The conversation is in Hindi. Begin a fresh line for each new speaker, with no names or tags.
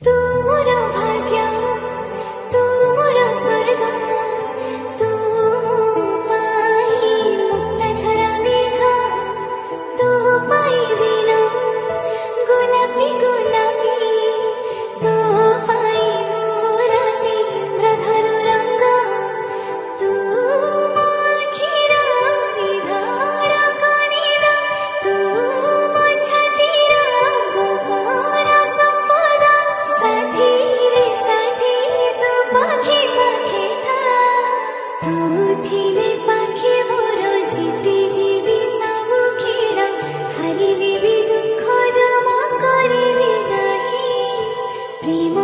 तू मोर भाग्य तू मोर स्वर्ग तू मो पाई मुक्त झरा मेघ तू पाई दिन गोलापी गोलापी तू पाई मोर इंद्रधनु रंग तू मो आखिर निधार कनिद तू मो छातीर गोपन संपद साथी रे साथी तू पाखे पाखे था तू थिले पाखे मोर जीती जीवी सबु खेल हारिले भी दुख जमा करिबी नाही प्रेम